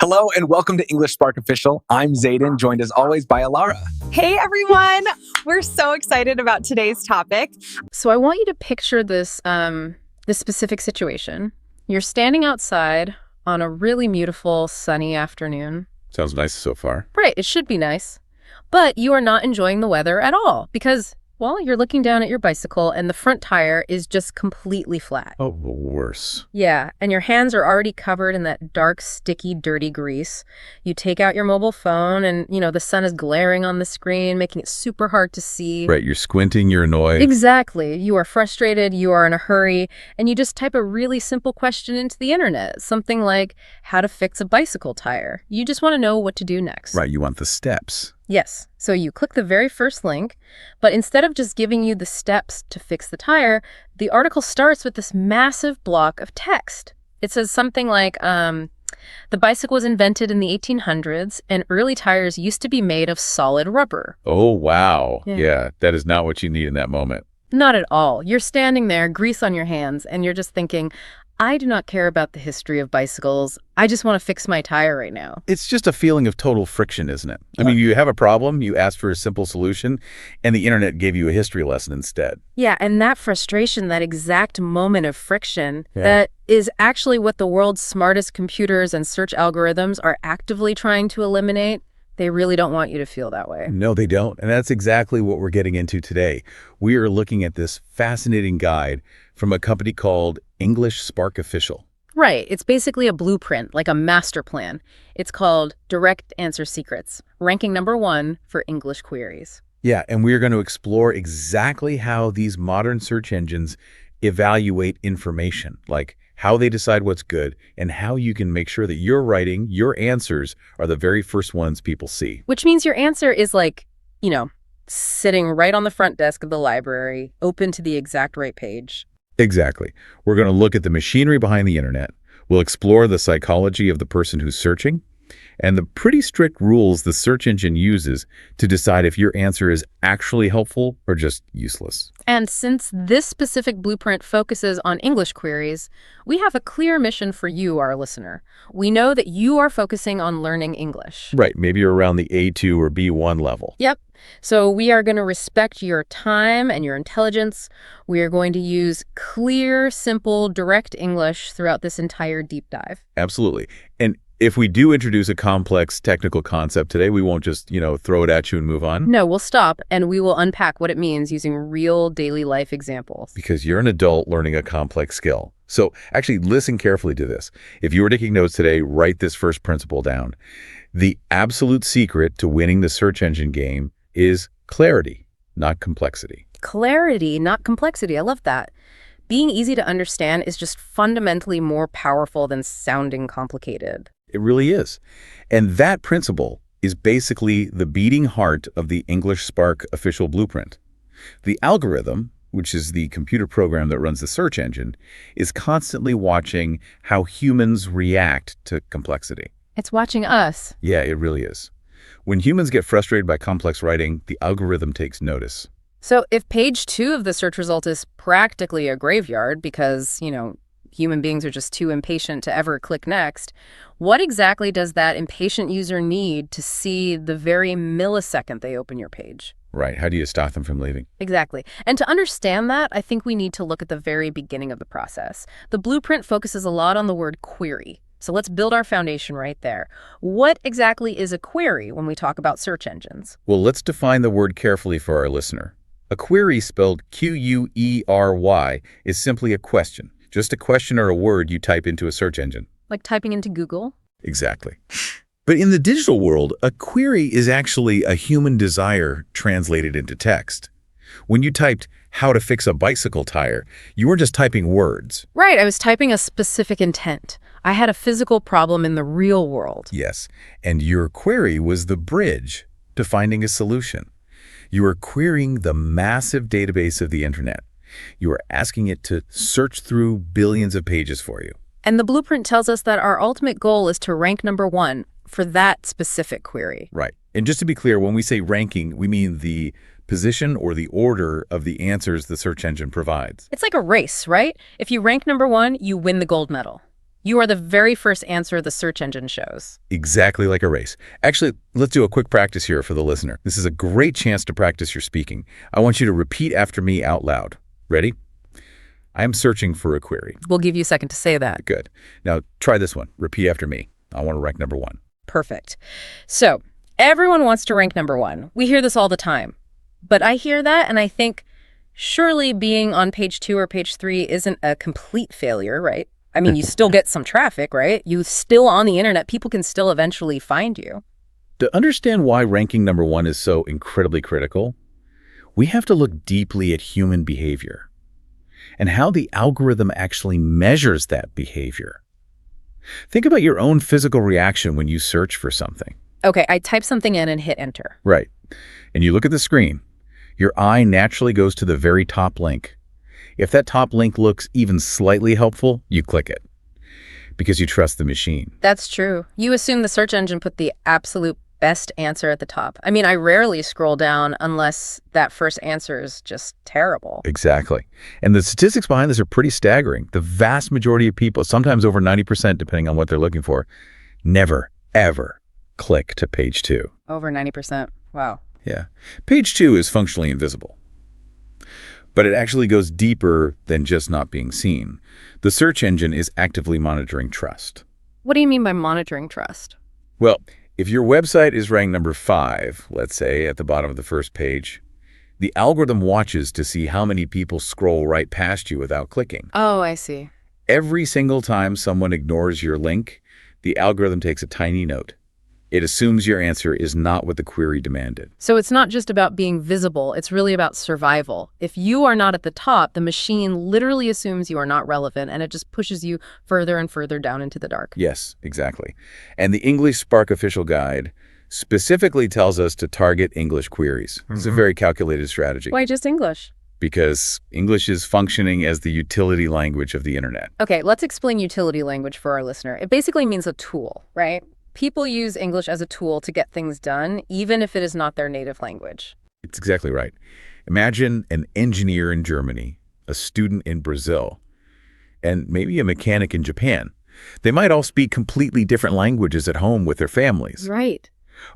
Hello and welcome to English Spark Official. I'm Zayden, joined as always by Alara. Hey everyone! We're so excited about today's topic. So I want you to picture this specific situation. You're standing outside on a really beautiful sunny afternoon. Sounds nice so far. Right, it should be nice. But you are not enjoying the weather at all because, well, you're looking down at your bicycle and the front tire is just completely flat. Oh, worse. Yeah, and your hands are already covered in that dark, sticky, dirty grease. You take out your mobile phone and, the sun is glaring on the screen, making it super hard to see. Right, you're squinting, you're annoyed. Exactly. You are frustrated, you are in a hurry, and you just type a really simple question into the internet. Something like, how to fix a bicycle tire. You just want to know what to do next. Right, you want the steps. Yes. So you click the very first link, but instead of just giving you the steps to fix the tire, the article starts with this massive block of text. It says something like, the bicycle was invented in the 1800s, and early tires used to be made of solid rubber. Oh, wow. Yeah. Yeah, that is not what you need in that moment. Not at all. You're standing there, grease on your hands, and you're just thinking, I do not care about the history of bicycles. I just want to fix my tire right now. It's just a feeling of total friction, isn't it? I mean, you have a problem, you ask for a simple solution, and the internet gave you a history lesson instead. Yeah, and that frustration, that exact moment of friction, that is actually what the world's smartest computers and search algorithms are actively trying to eliminate. They really don't want you to feel that way. No, they don't. And that's exactly what we're getting into today. We are looking at this fascinating guide from a company called English Spark Official. Right. It's basically a blueprint, like a master plan. It's called Direct Answer Secrets, ranking #1 for English queries. Yeah, and we're going to explore exactly how these modern search engines evaluate information, like how they decide what's good, and how you can make sure that your writing, your answers, are the very first ones people see. Which means your answer is like, sitting right on the front desk of the library, open to the exact right page. Exactly. We're going to look at the machinery behind the internet. We'll explore the psychology of the person who's searching, and the pretty strict rules the search engine uses to decide if your answer is actually helpful or just useless. And since this specific blueprint focuses on English queries, we have a clear mission for you, our listener. We know that you are focusing on learning English. Right. Maybe you're around the A2 or B1 level. Yep. So we are going to respect your time and your intelligence. We are going to use clear, simple, direct English throughout this entire deep dive. Absolutely. And if we do introduce a complex technical concept today, we won't just, throw it at you and move on. No, we'll stop and we will unpack what it means using real daily life examples. Because you're an adult learning a complex skill. So actually listen carefully to this. If you were taking notes today, write this first principle down. The absolute secret to winning the search engine game is clarity, not complexity. Clarity, not complexity. I love that. Being easy to understand is just fundamentally more powerful than sounding complicated. It really is. And that principle is basically the beating heart of the English Spark Official Blueprint. The algorithm, which is the computer program that runs the search engine, is constantly watching how humans react to complexity. It's watching us. Yeah, it really is. When humans get frustrated by complex writing, the algorithm takes notice. So if page 2 of the search result is practically a graveyard because, human beings are just too impatient to ever click next, what exactly does that impatient user need to see the very millisecond they open your page? Right. How do you stop them from leaving? Exactly. And to understand that, I think we need to look at the very beginning of the process. The blueprint focuses a lot on the word query. So let's build our foundation right there. What exactly is a query when we talk about search engines? Well, let's define the word carefully for our listener. A query, spelled Q-U-E-R-Y, is simply a question. Just a question or a word you type into a search engine. Like typing into Google? Exactly. But in the digital world, a query is actually a human desire translated into text. When you typed, how to fix a bicycle tire, you weren't just typing words. Right, I was typing a specific intent. I had a physical problem in the real world. Yes, and your query was the bridge to finding a solution. You were querying the massive database of the internet. You were asking it to search through billions of pages for you. And the blueprint tells us that our ultimate goal is to rank #1 for that specific query. Right. And just to be clear, when we say ranking, we mean the position or the order of the answers the search engine provides. It's like a race, right? If you rank #1, you win the gold medal. You are the very first answer the search engine shows. Exactly like a race. Actually, let's do a quick practice here for the listener. This is a great chance to practice your speaking. I want you to repeat after me out loud. Ready? I am searching for a query. We'll give you a second to say that. Good. Now try this one. Repeat after me. I want to rank number 1. Perfect. So, everyone wants to rank number 1. We hear this all the time. But I hear that and I think, surely being on page 2 or page 3 isn't a complete failure, right? I mean, you still get some traffic, right? You're still on the internet. People can still eventually find you. To understand why ranking number 1 is so incredibly critical, we have to look deeply at human behavior and how the algorithm actually measures that behavior. Think about your own physical reaction when you search for something. Okay, I type something in and hit enter. Right. And you look at the screen. Your eye naturally goes to the very top link. If that top link looks even slightly helpful, you click it because you trust the machine. That's true. You assume the search engine put the absolute best answer at the top. I mean, I rarely scroll down unless that first answer is just terrible. Exactly. And the statistics behind this are pretty staggering. The vast majority of people, sometimes over 90% depending on what they're looking for, never, ever click to page 2. Over 90%. Wow. Yeah. Page 2 is functionally invisible. But it actually goes deeper than just not being seen. The search engine is actively monitoring trust. What do you mean by monitoring trust? Well, if your website is ranked number 5, let's say, at the bottom of the first page, the algorithm watches to see how many people scroll right past you without clicking. Oh, I see. Every single time someone ignores your link, the algorithm takes a tiny note. It assumes your answer is not what the query demanded. So it's not just about being visible, it's really about survival. If you are not at the top, the machine literally assumes you are not relevant, and it just pushes you further and further down into the dark. Yes, exactly. And the English Spark Official Guide specifically tells us to target English queries. It's a very calculated strategy. Why just English? Because English is functioning as the utility language of the internet. Okay, let's explain utility language for our listener. It basically means a tool, right? People use English as a tool to get things done, even if it is not their native language. It's exactly right. Imagine an engineer in Germany, a student in Brazil, and maybe a mechanic in Japan. They might all speak completely different languages at home with their families. Right.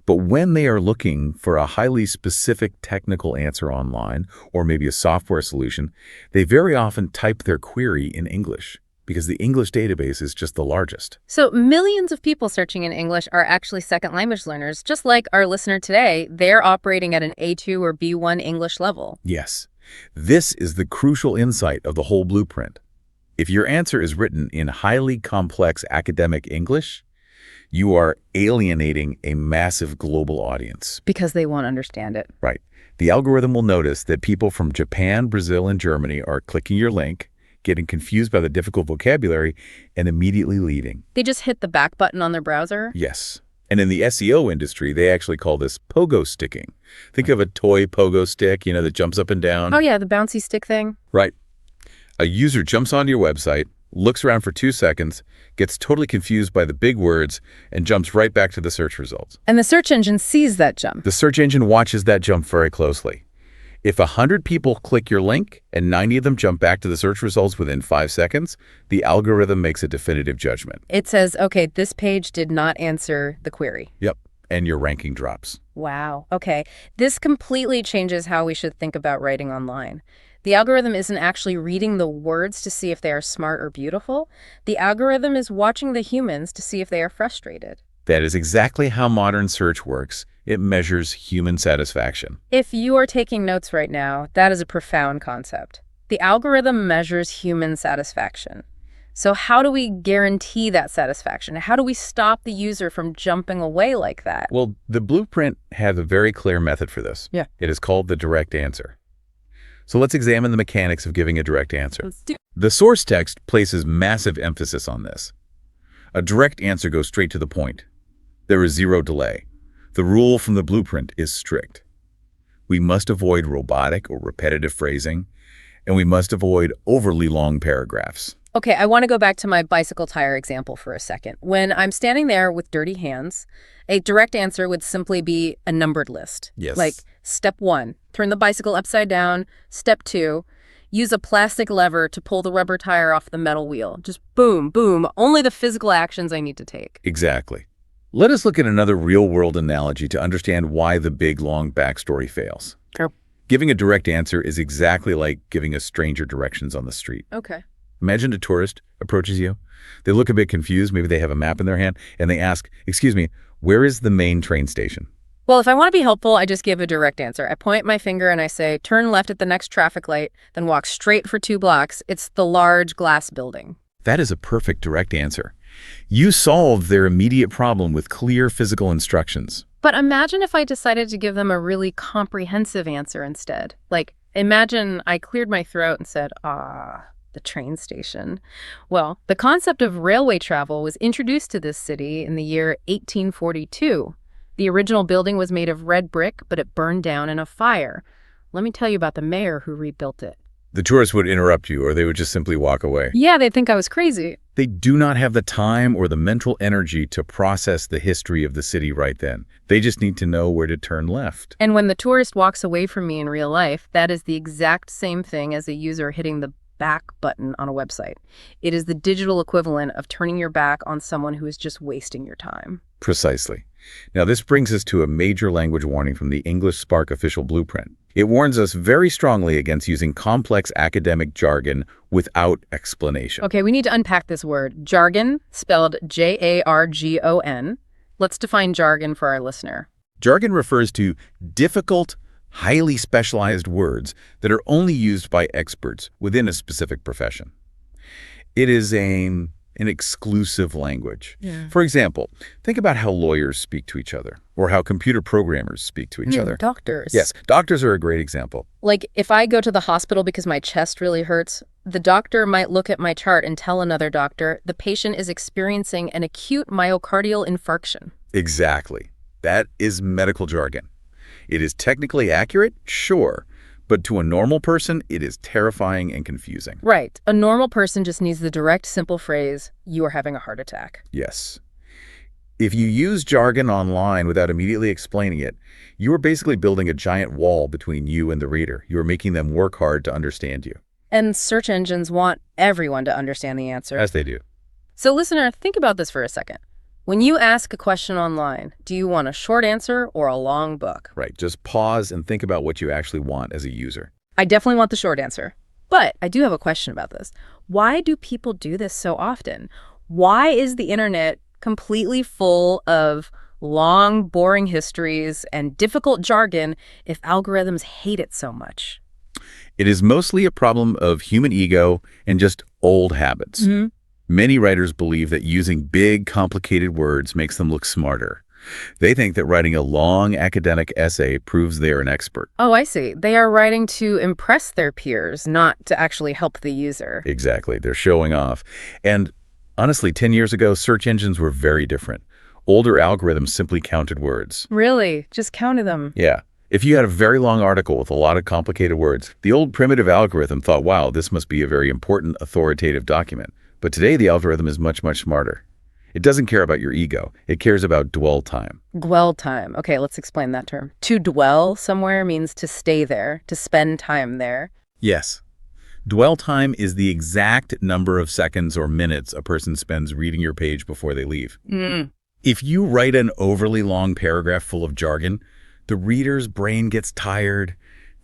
But when they are looking for a highly specific technical answer online, or maybe a software solution, they very often type their query in English, because the English database is just the largest. So millions of people searching in English are actually second language learners. Just like our listener today, they're operating at an A2 or B1 English level. Yes. This is the crucial insight of the whole blueprint. If your answer is written in highly complex academic English, you are alienating a massive global audience. Because they won't understand it. Right. The algorithm will notice that people from Japan, Brazil, and Germany are clicking your link, getting confused by the difficult vocabulary, and immediately leaving. They just hit the back button on their browser? Yes. And in the SEO industry, they actually call this pogo sticking. Think of a toy pogo stick, that jumps up and down. Oh yeah, the bouncy stick thing. Right. A user jumps onto your website, looks around for 2 seconds, gets totally confused by the big words, and jumps right back to the search results. And the search engine sees that jump. The search engine watches that jump very closely. If 100 people click your link and 90 of them jump back to the search results within 5 seconds, the algorithm makes a definitive judgment. It says, okay, this page did not answer the query. Yep. And your ranking drops. Wow. Okay. This completely changes how we should think about writing online. The algorithm isn't actually reading the words to see if they are smart or beautiful. The algorithm is watching the humans to see if they are frustrated. That is exactly how modern search works. It measures human satisfaction. If you are taking notes right now, that is a profound concept. The algorithm measures human satisfaction. So how do we guarantee that satisfaction? How do we stop the user from jumping away like that? Well, the blueprint has a very clear method for this. Yeah. It is called the direct answer. So let's examine the mechanics of giving a direct answer. The source text places massive emphasis on this. A direct answer goes straight to the point. There is zero delay. The rule from the blueprint is strict. We must avoid robotic or repetitive phrasing, and we must avoid overly long paragraphs. Okay, I want to go back to my bicycle tire example for a second. When I'm standing there with dirty hands, a direct answer would simply be a numbered list. Yes. Like, step 1, turn the bicycle upside down. Step 2, Use a plastic lever to pull the rubber tire off the metal wheel. Just boom, boom, only the physical actions I need to take. Exactly. Let us look at another real-world analogy to understand why the big, long backstory fails. Oh. Giving a direct answer is exactly like giving a stranger directions on the street. Okay. Imagine a tourist approaches you. They look a bit confused. Maybe they have a map in their hand, and they ask, "Excuse me, where is the main train station?" Well, if I want to be helpful, I just give a direct answer. I point my finger and I say, turn left at the next traffic light, then walk straight for 2 blocks. It's the large glass building. That is a perfect direct answer. You solved their immediate problem with clear physical instructions. But imagine if I decided to give them a really comprehensive answer instead. Like, imagine I cleared my throat and said, the train station. Well, the concept of railway travel was introduced to this city in the year 1842. The original building was made of red brick, but it burned down in a fire. Let me tell you about the mayor who rebuilt it. The tourists would interrupt you, or they would just simply walk away. Yeah, they'd think I was crazy. They do not have the time or the mental energy to process the history of the city right then. They just need to know where to turn left. And when the tourist walks away from me in real life, that is the exact same thing as a user hitting the back button on a website. It is the digital equivalent of turning your back on someone who is just wasting your time. Precisely. Now, this brings us to a major language warning from the English Spark official blueprint. It warns us very strongly against using complex academic jargon without explanation. Okay, we need to unpack this word. Jargon, spelled J-A-R-G-O-N. Let's define jargon for our listener. Jargon refers to difficult, highly specialized words that are only used by experts within a specific profession. It is an exclusive language. Yeah. For example, think about how lawyers speak to each other or how computer programmers speak to each other. Doctors. Yes, doctors are a great example. Like, if I go to the hospital because my chest really hurts, the doctor might look at my chart and tell another doctor the patient is experiencing an acute myocardial infarction. Exactly. That is medical jargon. It is technically accurate, sure, but to a normal person, it is terrifying and confusing. Right. A normal person just needs the direct, simple phrase, "You are having a heart attack." Yes. If you use jargon online without immediately explaining it, you are basically building a giant wall between you and the reader. You are making them work hard to understand you. And search engines want everyone to understand the answer. As they do. So listener, think about this for a second. When you ask a question online, do you want a short answer or a long book? Right. Just pause and think about what you actually want as a user. I definitely want the short answer. But I do have a question about this. Why do people do this so often? Why is the internet completely full of long, boring histories and difficult jargon if algorithms hate it so much? It is mostly a problem of human ego and just old habits. Mm-hmm. Many writers believe that using big, complicated words makes them look smarter. They think that writing a long academic essay proves they are an expert. Oh, I see. They are writing to impress their peers, not to actually help the user. Exactly. They're showing off. And honestly, 10 years ago, search engines were very different. Older algorithms simply counted words. Really? Just counted them? Yeah. If you had a very long article with a lot of complicated words, the old primitive algorithm thought, wow, this must be a very important authoritative document. But today, the algorithm is much, much smarter. It doesn't care about your ego. It cares about dwell time. Dwell time. Okay, let's explain that term. To dwell somewhere means to stay there, to spend time there. Yes. Dwell time is the exact number of seconds or minutes a person spends reading your page before they leave. If you write an overly long paragraph full of jargon, the reader's brain gets tired.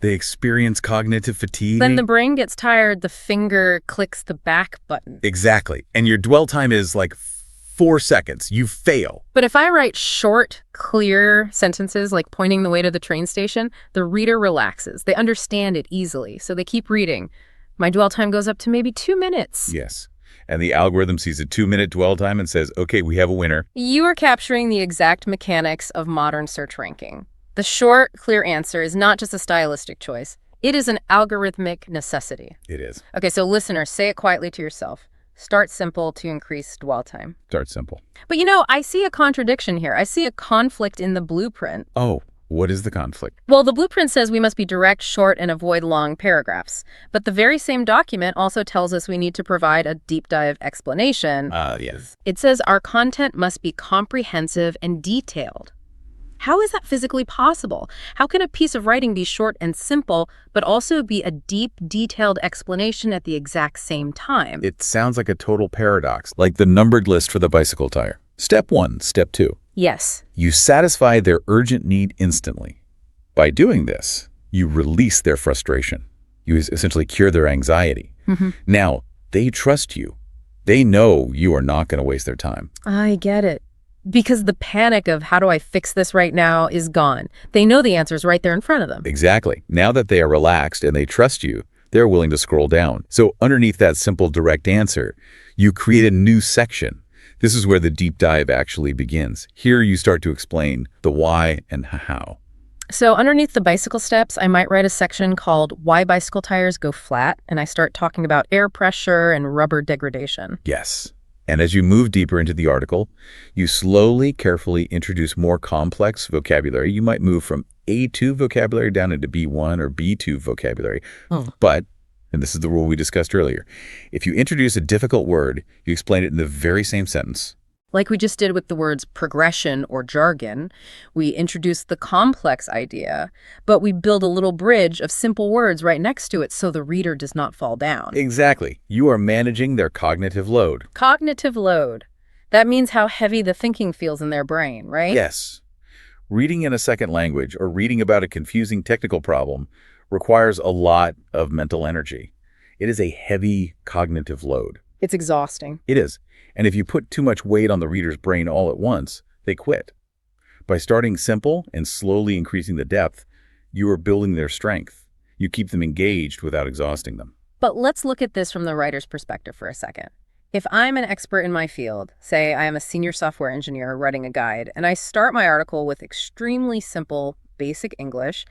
They experience cognitive fatigue. Then the brain gets tired, the finger clicks the back button. Exactly. And your dwell time is like 4 seconds. You fail. But if I write short, clear sentences like pointing the way to the train station, the reader relaxes. They understand it easily, so they keep reading. My dwell time goes up to maybe 2 minutes. Yes. And the algorithm sees a 2-minute dwell time and says, okay, we have a winner. You are capturing the exact mechanics of modern search ranking. The short, clear answer is not just a stylistic choice. It is an algorithmic necessity. It is. Okay, so listener, say it quietly to yourself. Start simple to increase dwell time. Start simple. But you know, I see a contradiction here. I see a conflict in the blueprint. Oh, what is the conflict? Well, the blueprint says we must be direct, short, and avoid long paragraphs. But the very same document also tells us we need to provide a deep dive explanation. Yes. It says our content must be comprehensive and detailed. How is that physically possible? How can a piece of writing be short and simple, but also be a deep, detailed explanation at the exact same time? It sounds like a total paradox, like the numbered list for the bicycle tire. Step 1, step 2. Yes. You satisfy their urgent need instantly. By doing this, you release their frustration. You essentially cure their anxiety. Now, they trust you. They know you are not going to waste their time. I get it. Because the panic of how do I fix this right now is gone. They know the answer's right there in front of them. Exactly. Now that they are relaxed and they trust you, they're willing to scroll down. So underneath that simple direct answer, you create a new section. This is where the deep dive actually begins. Here you start to explain the why and how. So underneath the bicycle steps, I might write a section called Why Bicycle Tires Go Flat, and I start talking about air pressure and rubber degradation. Yes. And as you move deeper into the article, you slowly, carefully introduce more complex vocabulary. You might move from A2 vocabulary down into B1 or B2 vocabulary. But, and this is the rule we discussed earlier, if you introduce a difficult word, you explain it in the very same sentence. Like we just did with the words progression or jargon, we introduce the complex idea, but we build a little bridge of simple words right next to it so the reader does not fall down. Exactly. You are managing their cognitive load. Cognitive load. That means how heavy the thinking feels in their brain, right? Yes. Reading in a second language or reading about a confusing technical problem requires a lot of mental energy. It is a heavy cognitive load. It's exhausting. It is. And if you put too much weight on the reader's brain all at once, they quit. By starting simple and slowly increasing the depth, you are building their strength. You keep them engaged without exhausting them. But let's look at this from the writer's perspective for a second. If I'm an expert in my field, say I am a senior software engineer writing a guide, and I start my article with extremely simple, basic English,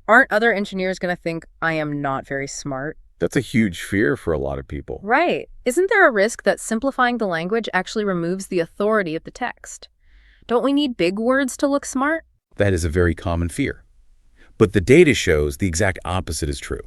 aren't other engineers going to think I am not very smart? That's a huge fear for a lot of people. Right. Isn't there a risk that simplifying the language actually removes the authority of the text? Don't we need big words to look smart? That is a very common fear. But the data shows the exact opposite is true.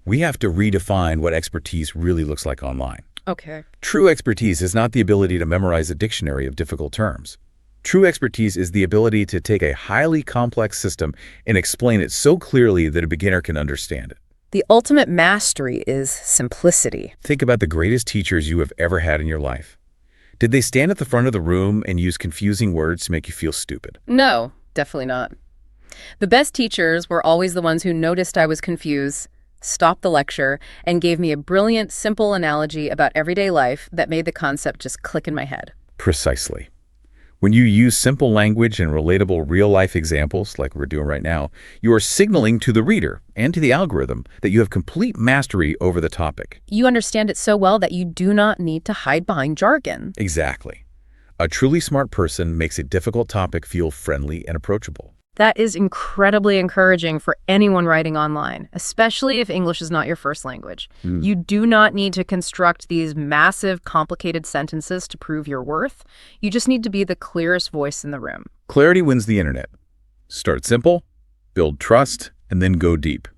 We have to redefine what expertise really looks like online. Okay. True expertise is not the ability to memorize a dictionary of difficult terms. True expertise is the ability to take a highly complex system and explain it so clearly that a beginner can understand it. The ultimate mastery is simplicity. Think about the greatest teachers you have ever had in your life. Did they stand at the front of the room and use confusing words to make you feel stupid? No, definitely not. The best teachers were always the ones who noticed I was confused, stopped the lecture, and gave me a brilliant, simple analogy about everyday life that made the concept just click in my head. Precisely. When you use simple language and relatable real-life examples, like we're doing right now, you are signaling to the reader and to the algorithm that you have complete mastery over the topic. You understand it so well that you do not need to hide behind jargon. Exactly. A truly smart person makes a difficult topic feel friendly and approachable. That is incredibly encouraging for anyone writing online, especially if English is not your first language. You do not need to construct these massive, complicated sentences to prove your worth. You just need to be the clearest voice in the room. Clarity wins the internet. Start simple, build trust, and then go deep.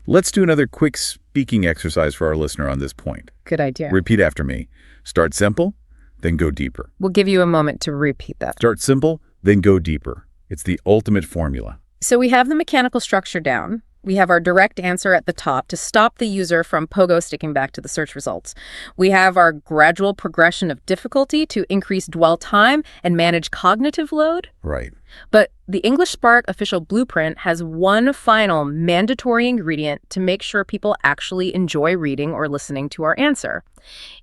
Let's do another quick speaking exercise for our listener on this point. Good idea. Repeat after me. Start simple, then go deeper. We'll give you a moment to repeat that. Start simple, then go deeper. It's the ultimate formula. So we have the mechanical structure down. We have our direct answer at the top to stop the user from pogo sticking back to the search results. We have our gradual progression of difficulty to increase dwell time and manage cognitive load. Right. But the English Spark official blueprint has one final mandatory ingredient to make sure people actually enjoy reading or listening to our answer.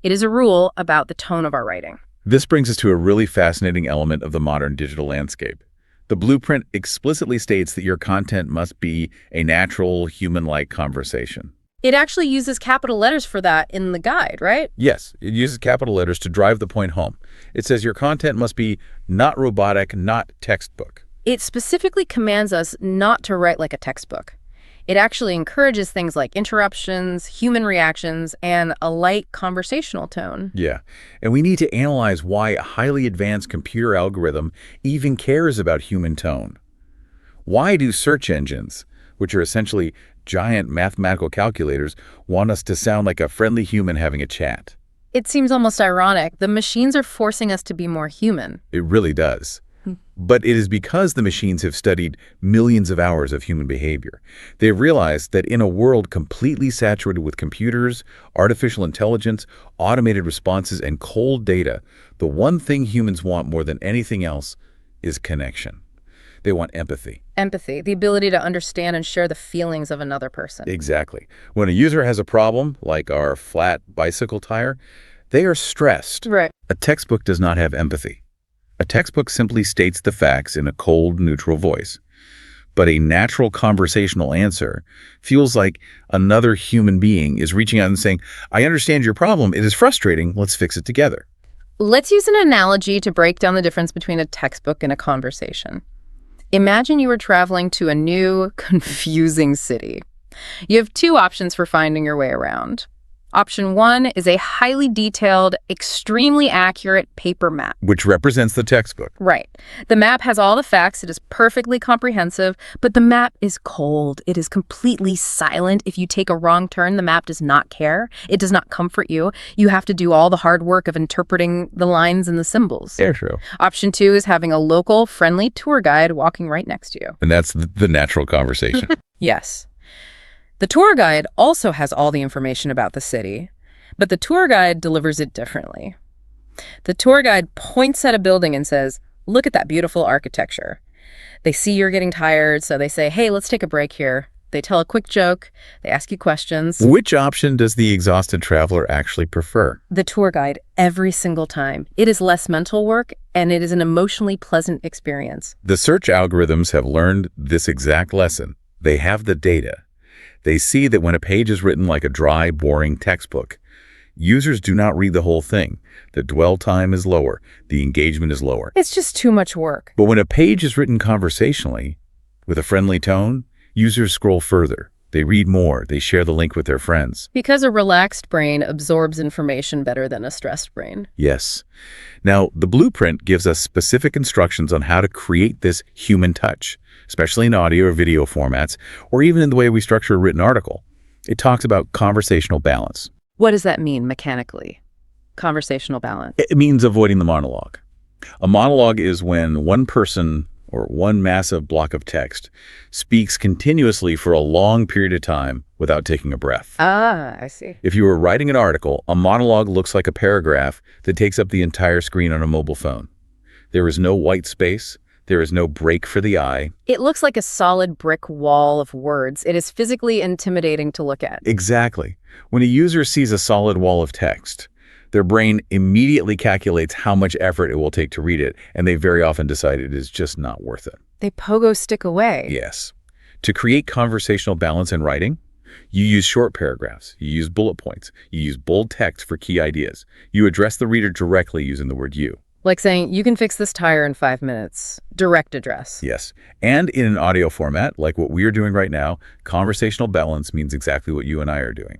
It is a rule about the tone of our writing. This brings us to a really fascinating element of the modern digital landscape. The blueprint explicitly states that your content must be a natural, human-like conversation. It actually uses capital letters for that in the guide, right? Yes, it uses capital letters to drive the point home. It says your content must be not robotic, not textbook. It specifically commands us not to write like a textbook. It actually encourages things like interruptions, human reactions, and a light conversational tone. Yeah, and we need to analyze why a highly advanced computer algorithm even cares about human tone. Why do search engines, which are essentially giant mathematical calculators, want us to sound like a friendly human having a chat? It seems almost ironic. The machines are forcing us to be more human. It really does. But it is because the machines have studied millions of hours of human behavior. They've realized that in a world completely saturated with computers, artificial intelligence, automated responses, and cold data, the one thing humans want more than anything else is connection. They want empathy. Empathy, the ability to understand and share the feelings of another person. Exactly. When a user has a problem, like our flat bicycle tire, they are stressed. Right. A textbook does not have empathy. A textbook simply states the facts in a cold, neutral voice. But a natural conversational answer feels like another human being is reaching out and saying, I understand your problem. It is frustrating. Let's fix it together. Let's use an analogy to break down the difference between a textbook and a conversation. Imagine you were traveling to a new, confusing city. You have two options for finding your way around. Option 1 is a highly detailed, extremely accurate paper map. Which represents the textbook. Right. The map has all the facts. It is perfectly comprehensive, but the map is cold. It is completely silent. If you take a wrong turn, the map does not care. It does not comfort you. You have to do all the hard work of interpreting the lines and the symbols. Yeah, true. Option 2 is having a local, friendly tour guide walking right next to you. And that's the natural conversation. Yes. The tour guide also has all the information about the city, but the tour guide delivers it differently. The tour guide points at a building and says, look at that beautiful architecture. They see you're getting tired, so they say, hey, let's take a break here. They tell a quick joke. They ask you questions. Which option does the exhausted traveler actually prefer? The tour guide, every single time. It is less mental work, and it is an emotionally pleasant experience. The search algorithms have learned this exact lesson. They have the data. They see that when a page is written like a dry, boring textbook, users do not read the whole thing. The dwell time is lower. The engagement is lower. It's just too much work. But when a page is written conversationally, with a friendly tone, users scroll further. They read more. They share the link with their friends. Because a relaxed brain absorbs information better than a stressed brain. Yes. Now, the blueprint gives us specific instructions on how to create this human touch, especially in audio or video formats, or even in the way we structure a written article. It talks about conversational balance. What does that mean mechanically? Conversational balance. It means avoiding the monologue. A monologue is when one person or one massive block of text speaks continuously for a long period of time without taking a breath. Ah, I see. If you were writing an article, a monologue looks like a paragraph that takes up the entire screen on a mobile phone. There is no white space. There is no break for the eye. It looks like a solid brick wall of words. It is physically intimidating to look at. Exactly. When a user sees a solid wall of text, their brain immediately calculates how much effort it will take to read it, and they very often decide it is just not worth it. They pogo stick away. Yes. To create conversational balance in writing, you use short paragraphs, you use bullet points, you use bold text for key ideas. You address the reader directly using the word you. Like saying, you can fix this tire in 5 minutes. Direct address. Yes. And in an audio format, like what we are doing right now, conversational balance means exactly what you and I are doing.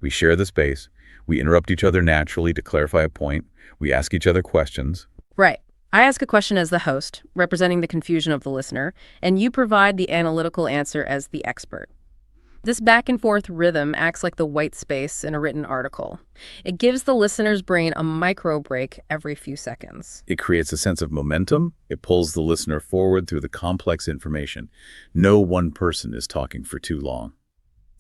We share the space. We interrupt each other naturally to clarify a point. We ask each other questions. Right. I ask a question as the host, representing the confusion of the listener, and you provide the analytical answer as the expert. This back and forth rhythm acts like the white space in a written article. It gives the listener's brain a micro break every few seconds. It creates a sense of momentum. It pulls the listener forward through the complex information. No one person is talking for too long.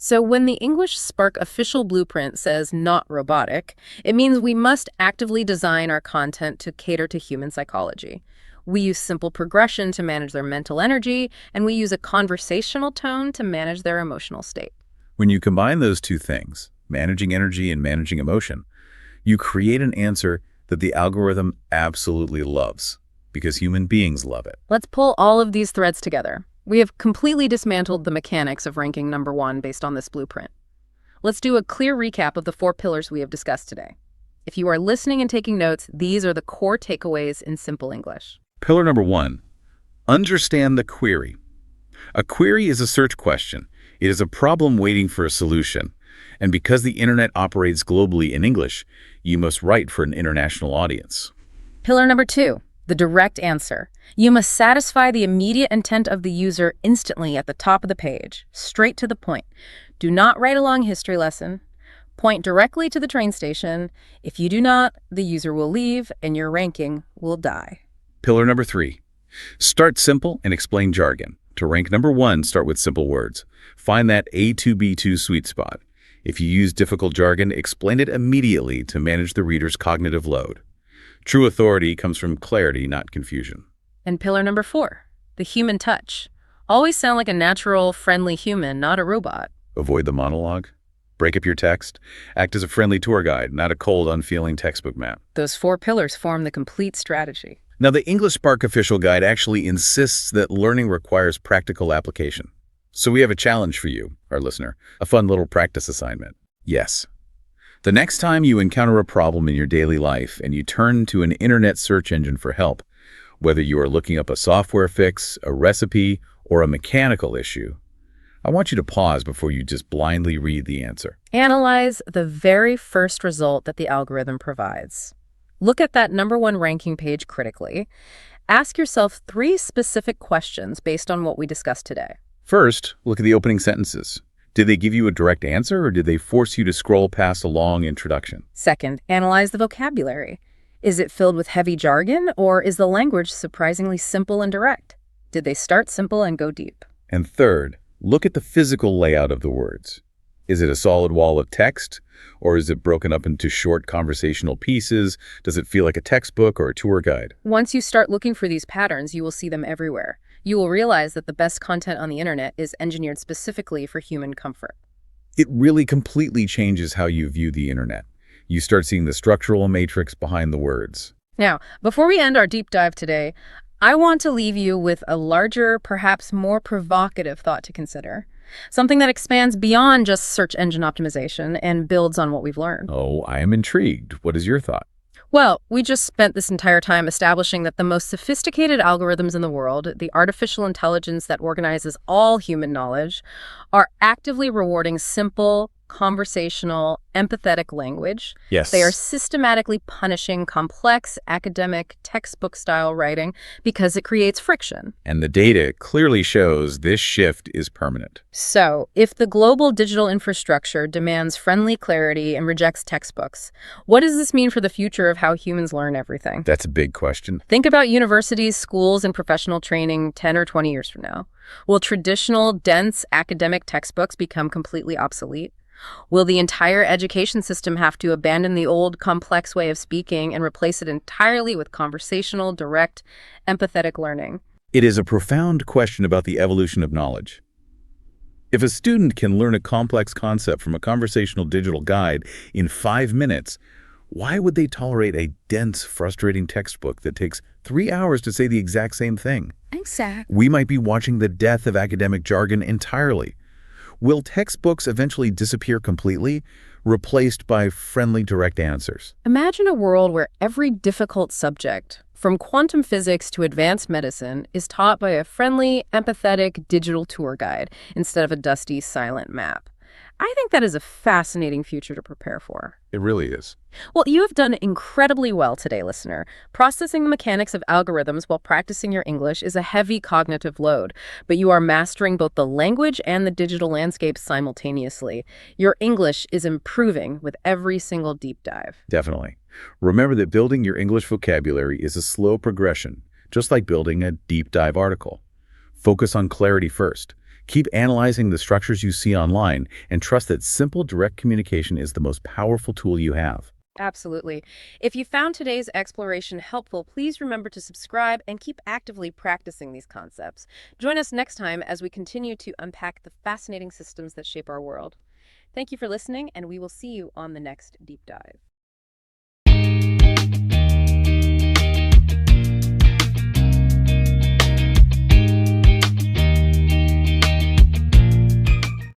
So when the English Spark official blueprint says not robotic, it means we must actively design our content to cater to human psychology. We use simple progression to manage their mental energy, and we use a conversational tone to manage their emotional state. When you combine those two things, managing energy and managing emotion, you create an answer that the algorithm absolutely loves, because human beings love it. Let's pull all of these threads together. We have completely dismantled the mechanics of ranking number 1 based on this blueprint. Let's do a clear recap of the 4 pillars we have discussed today. If you are listening and taking notes, these are the core takeaways in simple English. Pillar number 1, understand the query. A query is a search question. It is a problem waiting for a solution. And because the internet operates globally in English, you must write for an international audience. Pillar number 2, the direct answer. You must satisfy the immediate intent of the user instantly at the top of the page, straight to the point. Do not write a long history lesson. Point directly to the train station. If you do not, the user will leave and your ranking will die. Pillar number 3, Start simple and explain jargon. To rank number 1, start with simple words. Find that A2B2 sweet spot. If you use difficult jargon, explain it immediately to manage the reader's cognitive load. True authority comes from clarity, not confusion. And pillar number 4, the human touch. Always sound like a natural, friendly human, not a robot. Avoid the monologue. Break up your text. Act as a friendly tour guide, not a cold, unfeeling textbook map. Those 4 pillars form the complete strategy. Now, the English Spark Official Guide actually insists that learning requires practical application. So we have a challenge for you, our listener, a fun little practice assignment. Yes. The next time you encounter a problem in your daily life and you turn to an internet search engine for help, whether you are looking up a software fix, a recipe, or a mechanical issue, I want you to pause before you just blindly read the answer. Analyze the very first result that the algorithm provides. Look at that number 1 ranking page critically. Ask yourself 3 specific questions based on what we discussed today. First, look at the opening sentences. Did they give you a direct answer, or did they force you to scroll past a long introduction? Second, analyze the vocabulary. Is it filled with heavy jargon, or is the language surprisingly simple and direct? Did they start simple and go deep? And third, look at the physical layout of the words. Is it a solid wall of text, or is it broken up into short conversational pieces? Does it feel like a textbook or a tour guide? Once you start looking for these patterns, you will see them everywhere. You will realize that the best content on the internet is engineered specifically for human comfort. It really completely changes how you view the internet. You start seeing the structural matrix behind the words. Now, before we end our deep dive today, I want to leave you with a larger, perhaps more provocative thought to consider. Something that expands beyond just search engine optimization and builds on what we've learned. Oh, I am intrigued. What is your thought? Well, we just spent this entire time establishing that the most sophisticated algorithms in the world, the artificial intelligence that organizes all human knowledge, are actively rewarding simple, conversational, empathetic language. Yes. They are systematically punishing complex, academic, textbook-style writing because it creates friction. And the data clearly shows this shift is permanent. So, if the global digital infrastructure demands friendly clarity and rejects textbooks, what does this mean for the future of how humans learn everything? That's a big question. Think about universities, schools, and professional training 10 or 20 years from now. Will traditional, dense academic textbooks become completely obsolete? Will the entire education system have to abandon the old, complex way of speaking and replace it entirely with conversational, direct, empathetic learning? It is a profound question about the evolution of knowledge. If a student can learn a complex concept from a conversational digital guide in 5 minutes, why would they tolerate a dense, frustrating textbook that takes 3 hours to say the exact same thing? Exactly. We might be watching the death of academic jargon entirely. Will textbooks eventually disappear completely, replaced by friendly, direct answers? Imagine a world where every difficult subject, from quantum physics to advanced medicine, is taught by a friendly, empathetic digital tour guide instead of a dusty, silent map. I think that is a fascinating future to prepare for. It really is. Well, you have done incredibly well today, listener. Processing the mechanics of algorithms while practicing your English is a heavy cognitive load, but you are mastering both the language and the digital landscape simultaneously. Your English is improving with every single deep dive. Definitely. Remember that building your English vocabulary is a slow progression, just like building a deep dive article. Focus on clarity first. Keep analyzing the structures you see online and trust that simple, direct communication is the most powerful tool you have. Absolutely. If you found today's exploration helpful, please remember to subscribe and keep actively practicing these concepts. Join us next time as we continue to unpack the fascinating systems that shape our world. Thank you for listening, and we will see you on the next deep dive.